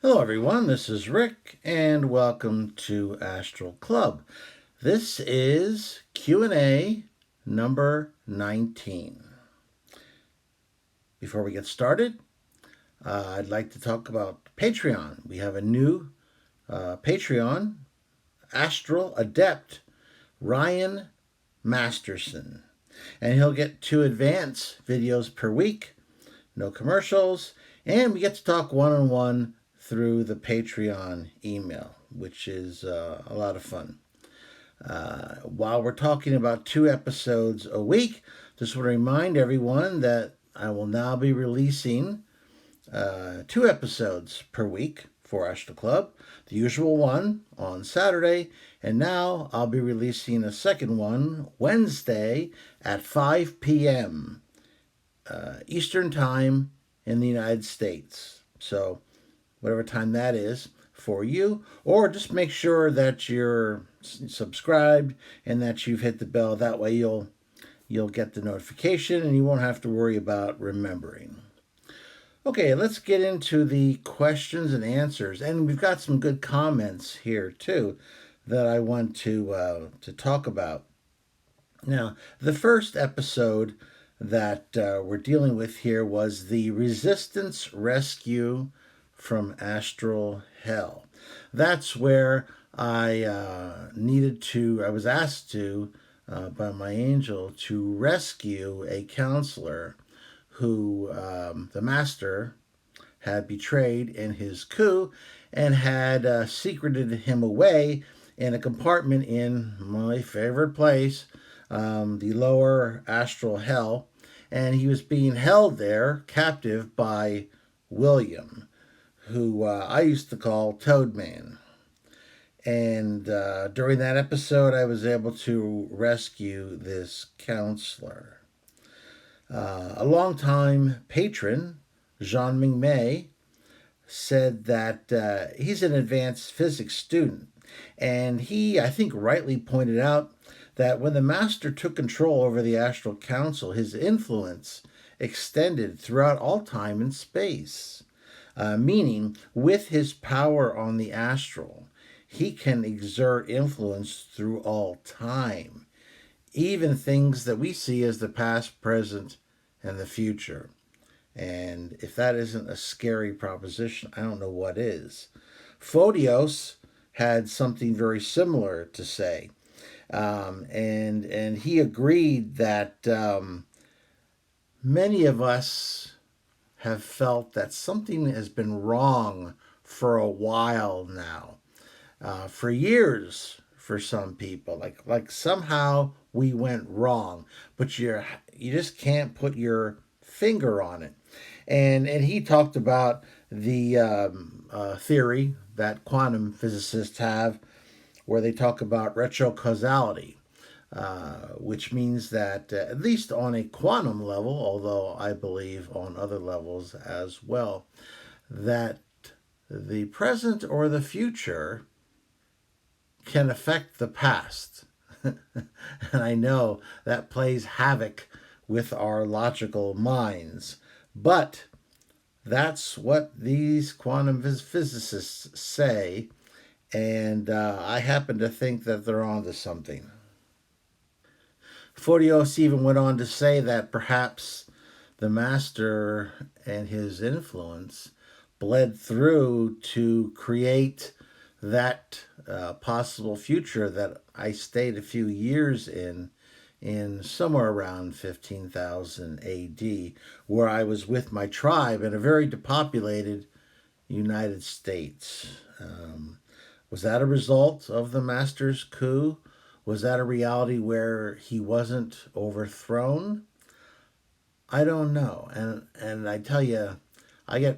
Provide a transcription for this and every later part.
Hello, everyone. This is Rick, and welcome to Astral Club. This is Q&A number 19. Before we get started, I'd like to talk about Patreon. We have a new Patreon, Astral Adept Ryan Masterson, and he'll get 2 advance videos per week, no commercials, and we get to talk one-on-one through the Patreon email, which is a lot of fun. While we're talking about 2 episodes a week, just want to remind everyone that I will now be releasing 2 episodes per week for Astral Club. The usual one on Saturday, and now I'll be releasing a second one Wednesday at 5 p.m. Eastern Time in the United States. So, whatever time that is for you, or just make sure that you're subscribed and that you've hit the bell. That way you'll get the notification and you won't have to worry about remembering. Okay, let's get into the questions and answers, and we've got some good comments here too that I want to talk about. Now, the first episode that we're dealing with here was the Resistance Rescue from Astral Hell. That's where I I was asked to, by my angel, to rescue a counselor who the master had betrayed in his coup and had secreted him away in a compartment in my favorite place, the lower astral hell, and he was being held there captive by William, who I used to call Toadman. And during that episode, I was able to rescue this counselor. A longtime patron, Jean Ming Mei, said that he's an advanced physics student. And he, I think, rightly pointed out that when the master took control over the Astral Council, his influence extended throughout all time and space. Meaning, with his power on the astral, he can exert influence through all time, even things that we see as the past, present, and the future. And if that isn't a scary proposition, I don't know what is. Photios had something very similar to say. And he agreed that many of us have felt that something has been wrong for a while now, for years for some people. Like somehow we went wrong, but you just can't put your finger on it. And he talked about the theory that quantum physicists have, where they talk about retrocausality, which means that at least on a quantum level, although I believe on other levels as well, that the present or the future can affect the past. And I know that plays havoc with our logical minds, but that's what these quantum physicists say, and I happen to think that they're onto something. Photios even went on to say that perhaps the master and his influence bled through to create that possible future that I stayed a few years in somewhere around 15,000 AD, where I was with my tribe in a very depopulated United States. Was that a result of the master's coup? Was that a reality where he wasn't overthrown? I don't know. And I tell you, I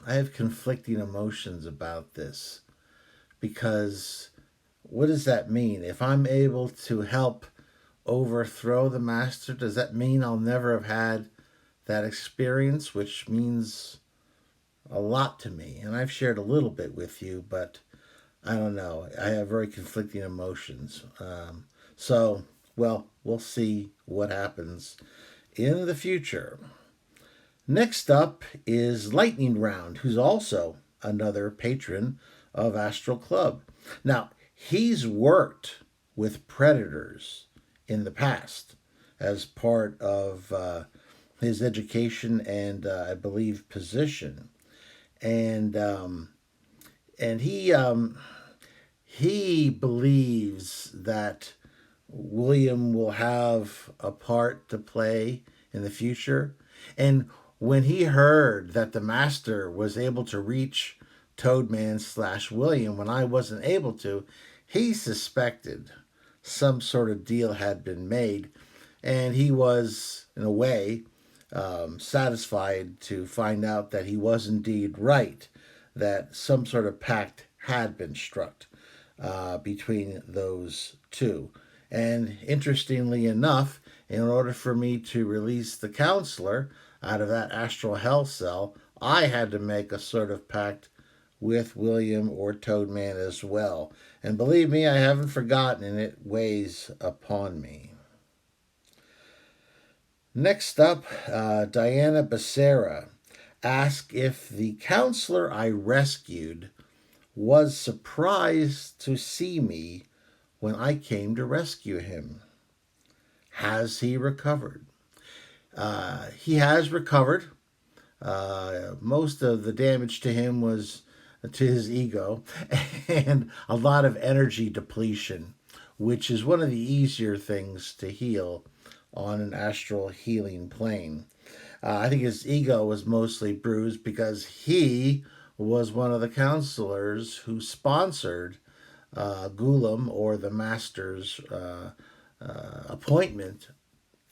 have conflicting emotions about this, because what does that mean? If I'm able to help overthrow the master, does that mean I'll never have had that experience, which means a lot to me? And I've shared a little bit with you, but I don't know. I have very conflicting emotions. So, well, we'll see what happens in the future. Next up is Lightning Round, who's also another patron of Astral Club. Now, he's worked with predators in the past as part of his education and I believe position, and and he believes that William will have a part to play in the future. And when he heard that the Master was able to reach Toadman slash William when I wasn't able to, he suspected some sort of deal had been made. And he was, in a way, satisfied to find out that he was indeed right, that some sort of pact had been struck between those two. And interestingly enough, in order for me to release the counselor out of that Astral Hell cell, I had to make a sort of pact with William or Toadman as well. And believe me, I haven't forgotten, and it weighs upon me. Next up, Diana Becerra asked if the counselor I rescued was surprised to see me when I came to rescue him. Has he recovered? He has recovered. Most of the damage to him was to his ego and a lot of energy depletion, which is one of the easier things to heal on an astral healing plane. I think his ego was mostly bruised because he was one of the counselors who sponsored Gulam, or the Master's appointment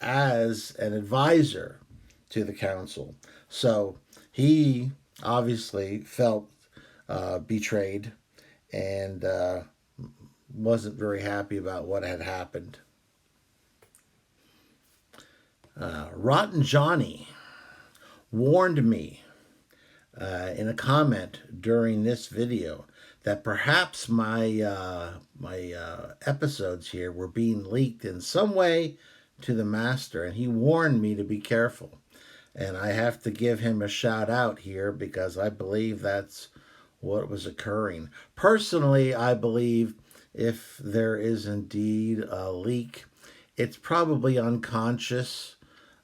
as an advisor to the council. So he obviously felt betrayed and wasn't very happy about what had happened. Rotten Johnny warned me in a comment during this video that perhaps my episodes here were being leaked in some way to the Master, and he warned me to be careful. And I have to give him a shout out here because I believe that's what was occurring. Personally, I believe if there is indeed a leak, it's probably unconscious.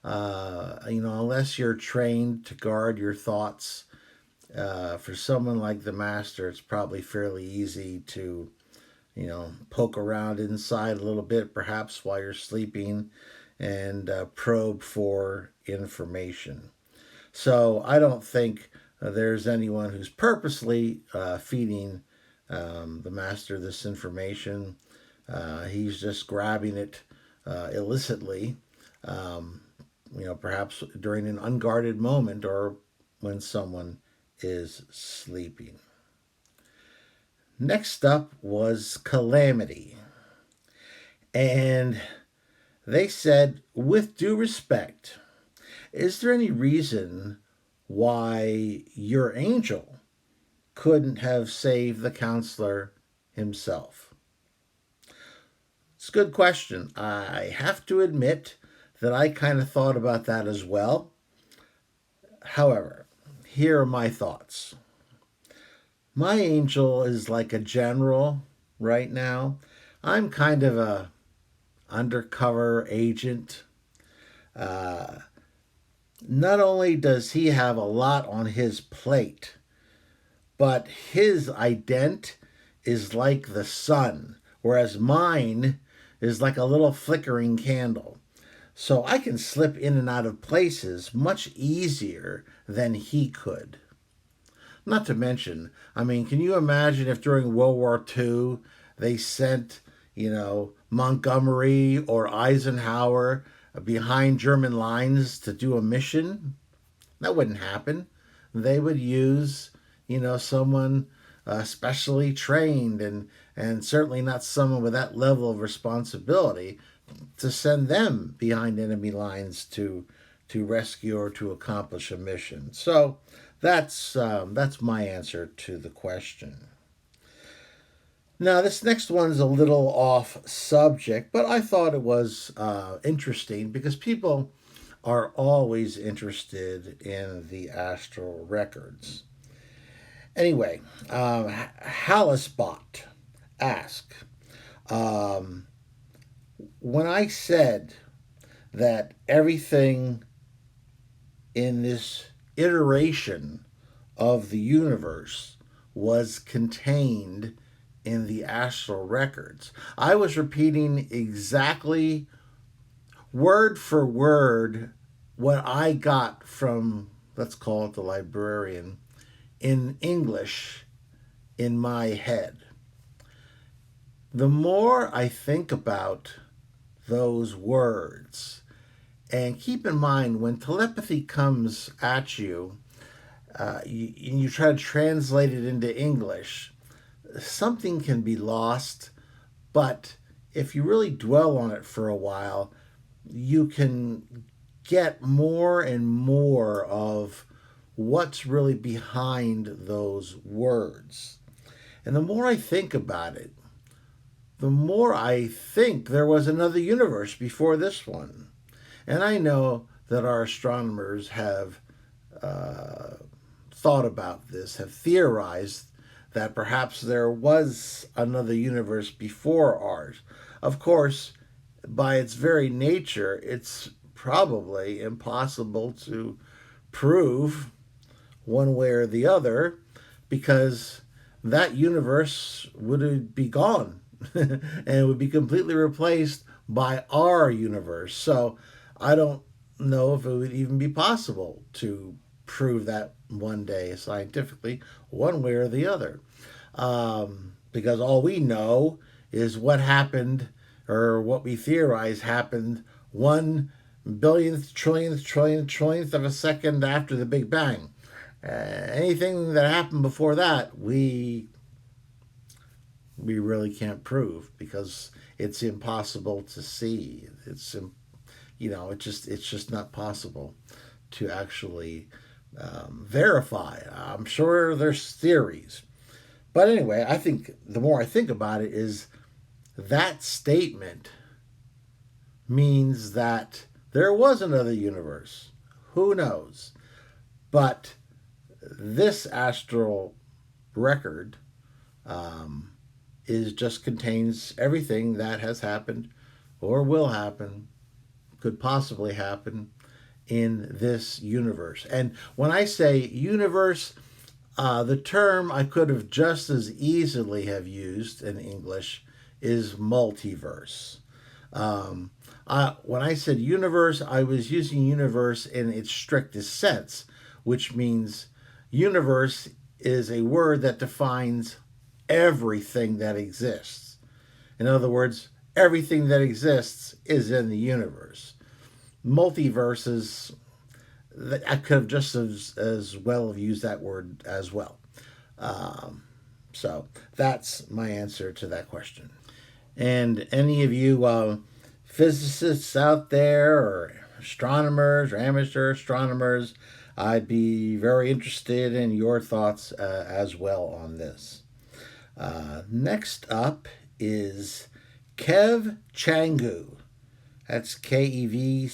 Unless you're trained to guard your thoughts. For someone like the Master, it's probably fairly easy to, poke around inside a little bit, perhaps while you're sleeping, and probe for information. So I don't think there's anyone who's purposely feeding the Master this information. He's just grabbing it illicitly. Perhaps during an unguarded moment or when someone is sleeping. Next up was Calamity. And they said, with due respect, is there any reason why your angel couldn't have saved the counselor himself? It's a good question. I have to admit that I kind of thought about that as well. However, here are my thoughts. My angel is like a general right now. I'm kind of a undercover agent. Not only does he have a lot on his plate, but his ident is like the sun, whereas mine is like a little flickering candle. So I can slip in and out of places much easier than he could. Not to mention, can you imagine if during World War II they sent, Montgomery or Eisenhower behind German lines to do a mission? That wouldn't happen. They would use, someone specially trained and certainly not someone with that level of responsibility to send them behind enemy lines to rescue or to accomplish a mission. So that's my answer to the question. Now, this next one is a little off subject, but I thought it was interesting because people are always interested in the astral records. Anyway, Hallisbot asked, um, when I said that everything in this iteration of the universe was contained in the astral records, I was repeating exactly word for word what I got from, let's call it the librarian, in English in my head. The more I think about those words, and keep in mind when telepathy comes at you, you try to translate it into English, something can be lost, but if you really dwell on it for a while, you can get more and more of what's really behind those words. And the more I think about it, the more I think there was another universe before this one. And I know that our astronomers have uh, thought about this, have theorized that perhaps there was another universe before ours. Of course, by its very nature, it's probably impossible to prove one way or the other because that universe would be gone and it would be completely replaced by our universe. So I don't know if it would even be possible to prove that one day scientifically, one way or the other. Because all we know is what happened or what we theorize happened 1 billionth, trillionth of a second after the Big Bang. Anything that happened before that, we really can't prove because it's impossible to see. It's just not possible to actually verify. I'm sure there's theories, but anyway, I think the more I think about it, is that statement means that there was another universe. Who knows? But this astral record um, is just contains everything that has happened or will happen, could possibly happen in this universe. And when I say universe, the term I could have just as easily have used in English is multiverse. Um, when I said universe, I was using universe in its strictest sense, which means universe is a word that defines everything that exists. In other words, everything that exists is in the universe. Multiverses, I could have just as well have used that word as well. Um, so that's my answer to that question. And any of you physicists out there, or astronomers, or amateur astronomers, I'd be very interested in your thoughts as well on this. Next up is Kev Changu. That's KEVCHANGU.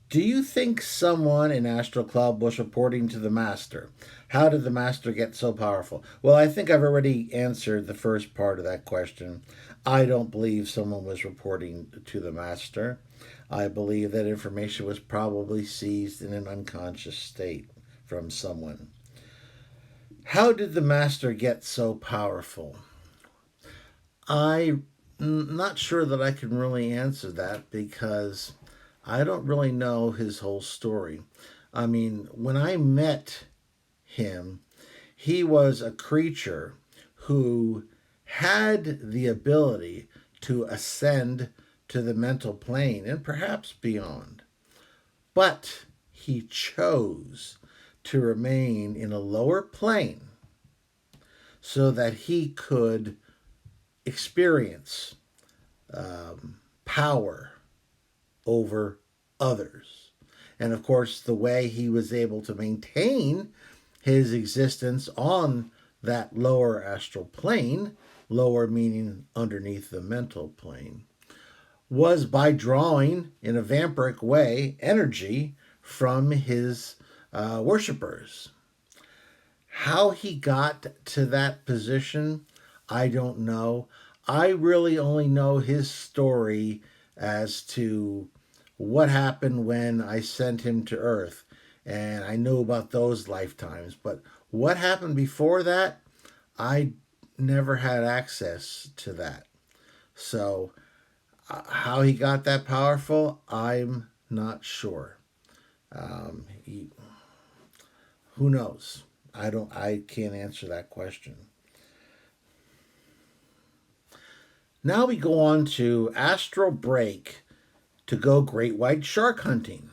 Do you think someone in Astral Club was reporting to the Master? How did the Master get so powerful? Well, I think I've already answered the first part of that question. I don't believe someone was reporting to the Master. I believe that information was probably seized in an unconscious state from someone. How did the Master get so powerful? I'm not sure that I can really answer that because I don't really know his whole story. I mean, when I met him, he was a creature who had the ability to ascend to the mental plane and perhaps beyond. But he chose to remain in a lower plane so that he could experience power over others. And of course, the way he was able to maintain his existence on that lower astral plane, lower meaning underneath the mental plane, was by drawing, in a vampiric way, energy from his worshippers. How he got to that position, I don't know. I really only know his story as to what happened when I sent him to Earth. And I know about those lifetimes. But what happened before that, I never had access to that. So, how he got that powerful, I'm not sure. He, who knows? I can't answer that question. Now we go on to Astral Break to go great white shark hunting.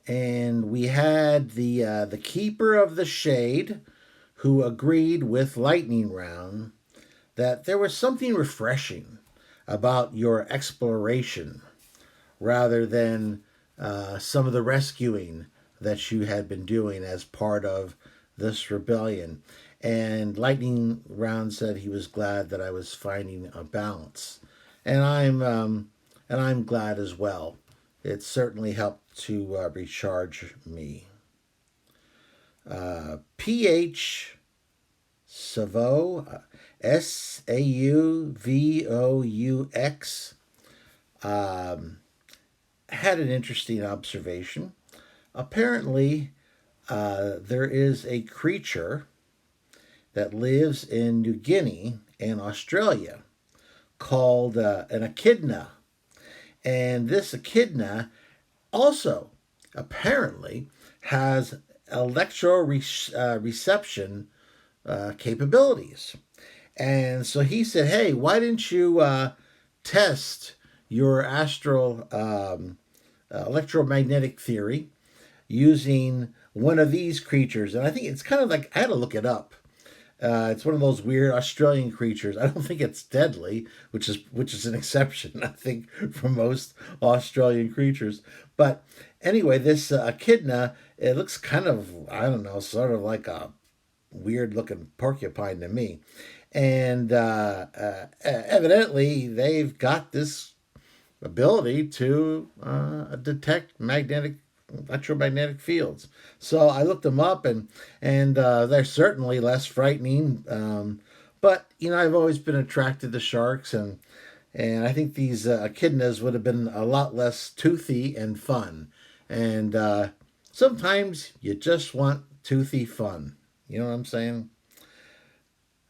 And we had the keeper of the shade who agreed with Lightning Round that there was something refreshing about your exploration rather than some of the rescuing that you had been doing as part of this rebellion. And Lightning Round said he was glad that I was finding a balance, and I'm glad as well. It certainly helped to recharge me. PH Savo, Sauvaux, had an interesting observation. Apparently, there is a creature that lives in New Guinea and Australia called an echidna. And this echidna also apparently has electroreception capabilities. And so he said, hey, why didn't you test your astral electromagnetic theory using one of these creatures? And I think it's kind of like, I had to look it up. It's one of those weird Australian creatures. I don't think it's deadly, which is an exception, I think, for most Australian creatures. But anyway, this echidna, it looks kind of, I don't know, sort of like a weird looking porcupine to me. And evidently, they've got this ability to detect electromagnetic fields. So I looked them up, and they're certainly less frightening. But I've always been attracted to sharks, and I think these echidnas would have been a lot less toothy and fun. And sometimes you just want toothy fun. You know what I'm saying?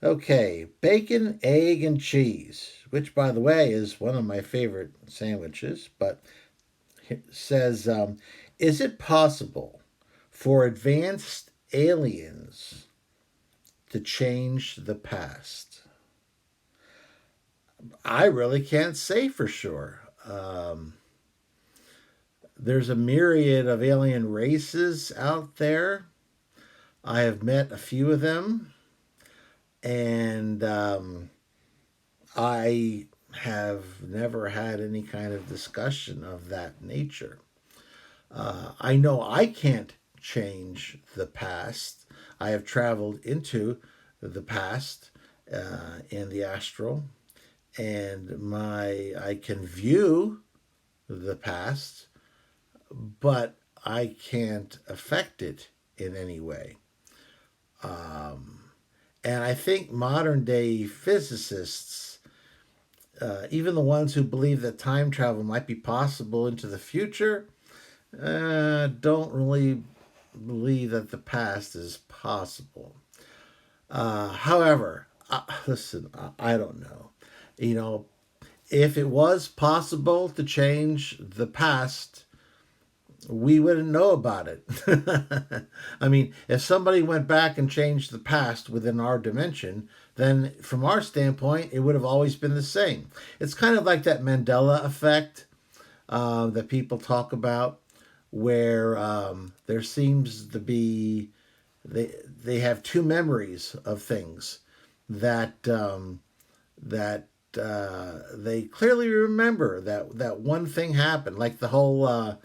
Okay, bacon, egg, and cheese, which, by the way, is one of my favorite sandwiches. But it says, is it possible for advanced aliens to change the past? I really can't say for sure. There's a myriad of alien races out there. I have met a few of them, and I have never had any kind of discussion of that nature. I know I can't change the past. I have traveled into the past in the astral, and I can view the past, but I can't affect it in any way. And I think modern day physicists, even the ones who believe that time travel might be possible into the future, don't really believe that the past is possible. However, listen, I don't know. If it was possible to change the past, we wouldn't know about it. I mean, if somebody went back and changed the past within our dimension, then from our standpoint, it would have always been the same. It's kind of like that Mandela effect that people talk about, where there seems to be they have two memories of things that they clearly remember that one thing happened, like the whole.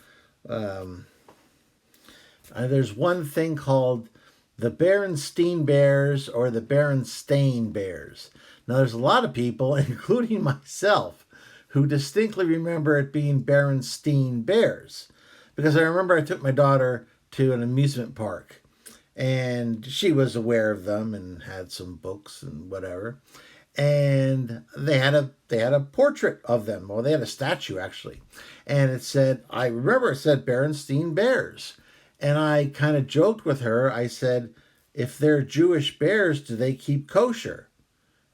There's one thing called the Berenstein Bears or the Berenstain Bears. Now, there's a lot of people, including myself, who distinctly remember it being Berenstein Bears, because I remember I took my daughter to an amusement park, and she was aware of them and had some books and whatever. And they had a portrait of them, or they had a statue actually, and it said, I remember it said Berenstein Bears, and I kind of joked with her. I said, if they're Jewish bears, do they keep kosher?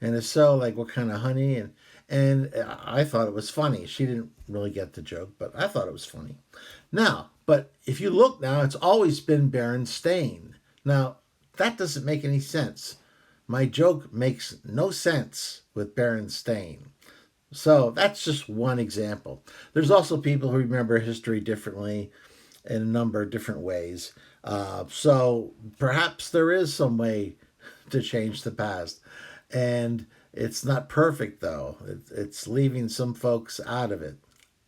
And if so, like what kind of honey? And I thought it was funny. She didn't really get the joke, but I thought it was funny. Now, but if you look now, it's always been Berenstain. Now, that doesn't make any sense. My joke makes no sense with Berenstain. So that's just one example. There's also people who remember history differently in a number of different ways. So perhaps there is some way to change the past. And it's not perfect, though. It's leaving some folks out of it.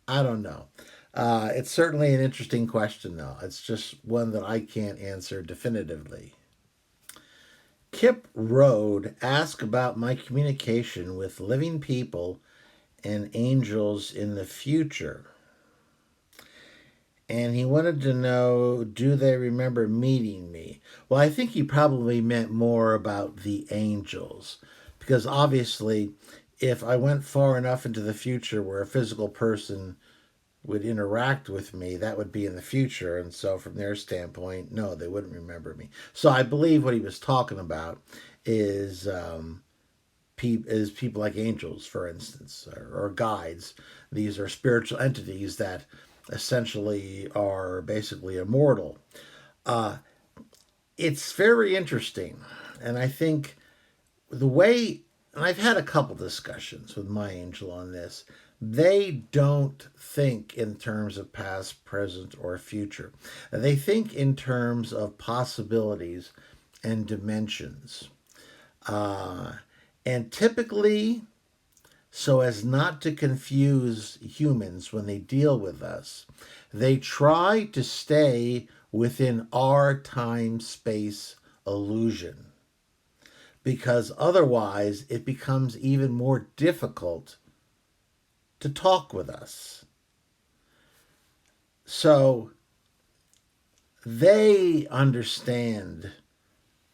I don't know. It's certainly an interesting question, though. It's just one that I can't answer definitively. Kip Road asked about my communication with living people and angels in the future. And he wanted to know, do they remember meeting me? Well, I think he probably meant more about the angels. Because obviously, if I went far enough into the future where a physical person would interact with me, that would be in the future. And so, from their standpoint, no, they wouldn't remember me. So, I believe what he was talking about is people like angels, for instance, or guides. These are spiritual entities that essentially are basically immortal. Uh, it's very interesting. And I think the way, and I've had a couple discussions with my angel on this, they don't think in terms of past, present, or future. They think in terms of possibilities and dimensions. Uh, and typically, so as not to confuse humans when they deal with us, they try to stay within our time space illusion, because otherwise it becomes even more difficult to talk with us. So they understand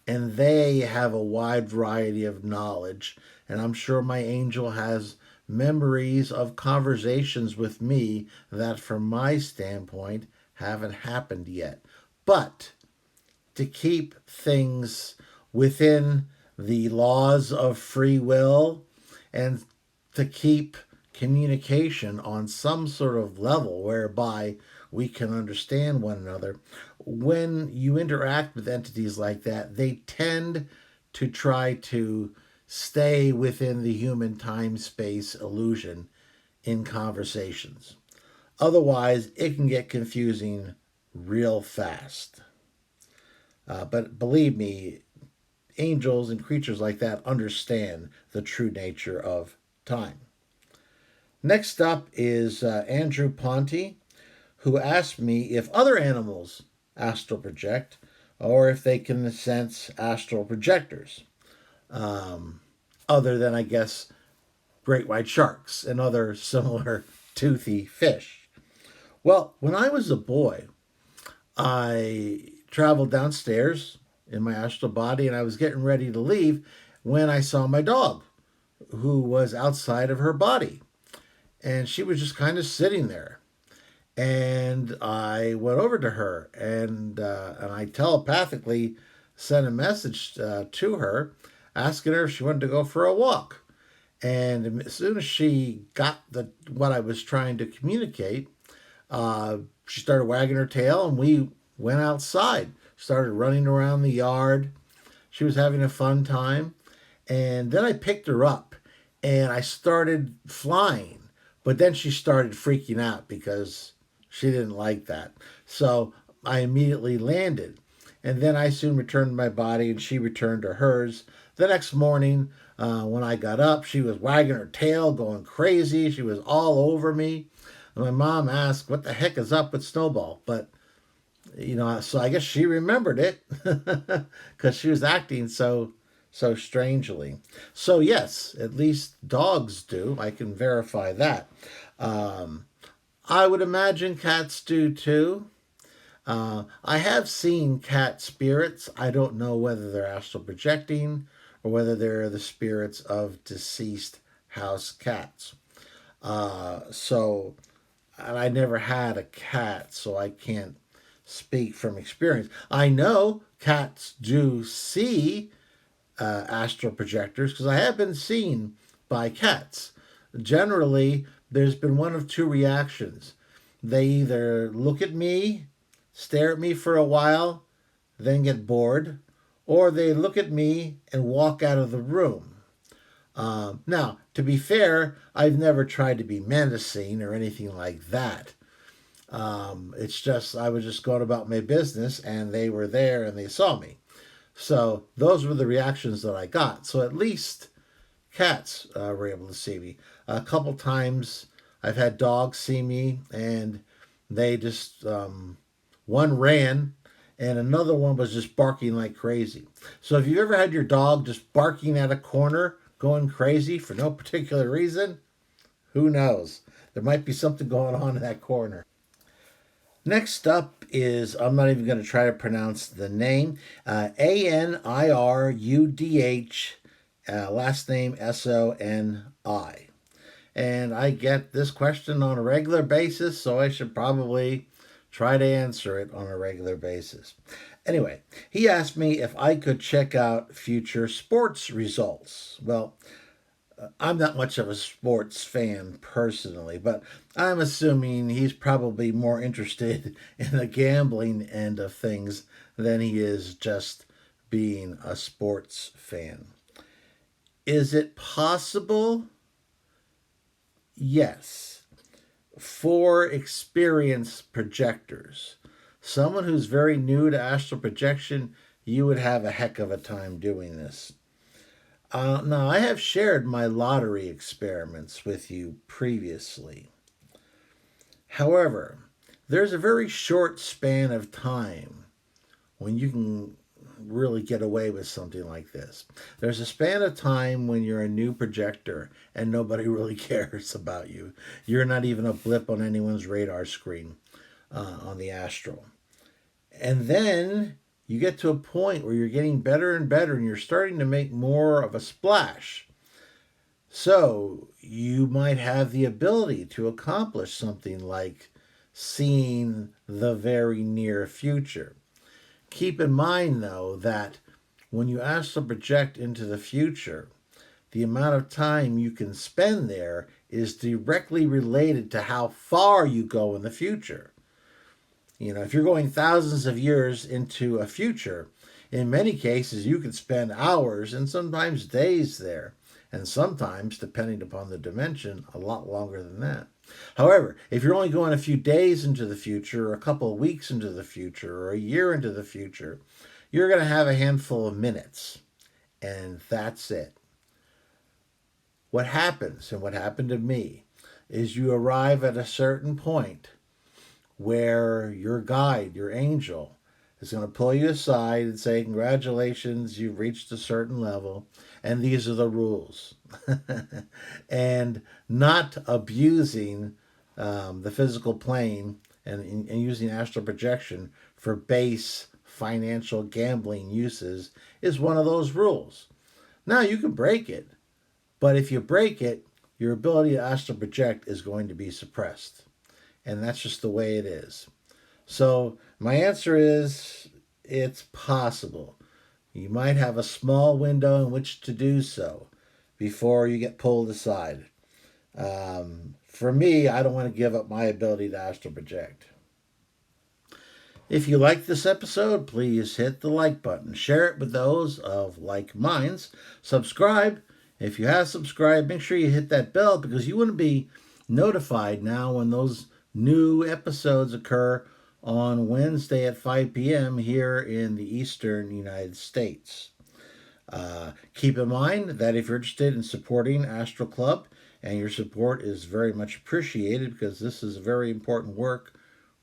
and they have a wide variety of knowledge. And I'm sure my angel has memories of conversations with me that, from my standpoint, haven't happened yet. But to keep things within the laws of free will and to keep communication on some sort of level whereby we can understand one another. When you interact with entities like that, they tend to try to stay within the human time space illusion in conversations. Otherwise, it can get confusing real fast. But believe me, angels and creatures like that understand the true nature of time. Next up is Andrew Ponte, who asked me if other animals astral project or if they can sense astral projectors, other than, I guess, great white sharks and other similar toothy fish. Well, when I was a boy, I traveled downstairs in my astral body and I was getting ready to leave when I saw my dog, who was outside of her body. And she was just kind of sitting there. And I went over to her and I telepathically sent a message to her asking her if she wanted to go for a walk. And as soon as she got what I was trying to communicate, she started wagging her tail and we went outside, started running around the yard. She was having a fun time. And then I picked her up and I started flying. But then she started freaking out because she didn't like that. So I immediately landed. And then I soon returned to my body and she returned to hers. The next morning, when I got up, she was wagging her tail, going crazy. She was all over me. And my mom asked, what the heck is up with Snowball? But, so I guess she remembered it because she was acting so strangely. So yes, at least dogs do. I can verify that. I would imagine cats do too. I have seen cat spirits. I don't know whether they're astral projecting or whether they're the spirits of deceased house cats. So, and I never had a cat, so I can't speak from experience. I know cats do see astral projectors because I have been seen by cats. Generally, there's been one of two reactions. They either look at me, stare at me for a while, then get bored, or they look at me and walk out of the room. Now, to be fair, I've never tried to be menacing or anything like that. It's just I was just going about my business and they were there and they saw me. So those were the reactions that I got. So at least cats were able to see me. A couple times I've had dogs see me and they just, one ran and another one was just barking like crazy. So if you've ever had your dog just barking at a corner, going crazy for no particular reason, who knows? There might be something going on in that corner. Next up is, I'm not even going to try to pronounce the name, Anirudh, last name Soni. And I get this question on a regular basis, so I should probably try to answer it on a regular basis. Anyway, he asked me if I could check out future sports results. Well, I'm not much of a sports fan personally, but I'm assuming he's probably more interested in the gambling end of things than he is just being a sports fan. Is it possible? Yes. For experienced projectors, someone who's very new to astral projection, you would have a heck of a time doing this. Now, I have shared my lottery experiments with you previously. However, there's a very short span of time when you can really get away with something like this. There's a span of time when you're a new projector and nobody really cares about you. You're not even a blip on anyone's radar screen on the astral. And then you get to a point where you're getting better and better and you're starting to make more of a splash. So you might have the ability to accomplish something like seeing the very near future. Keep in mind, though, that when you astral project into the future, the amount of time you can spend there is directly related to how far you go in the future. You know, if you're going thousands of years into a future, in many cases you can spend hours and sometimes days there, and sometimes, depending upon the dimension, a lot longer than that. However, if you're only going a few days into the future, or a couple of weeks into the future, or a year into the future, you're going to have a handful of minutes, and that's it. What happens, and what happened to me, is you arrive at a certain point where your guide, your angel, is going to pull you aside and say, congratulations, you've reached a certain level, and these are the rules. And not abusing the physical plane and using astral projection for base financial gambling uses is one of those rules. Now, you can break it, but if you break it, your ability to astral project is going to be suppressed. And that's just the way it is. So my answer is it's possible. You might have a small window in which to do so before you get pulled aside. For me, I don't want to give up my ability to astral project. If you like this episode, please hit the like button. Share it with those of like minds. Subscribe. If you have subscribed, make sure you hit that bell because you want to be notified now when those new episodes occur on Wednesday at 5 p.m. here in the eastern United States. Keep in mind that if you're interested in supporting Astral Club, and your support is very much appreciated because this is very important work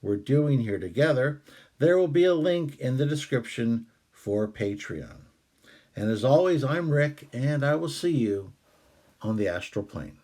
we're doing here together, there will be a link in the description for Patreon. And as always, I'm Rick, and I will see you on the astral plane.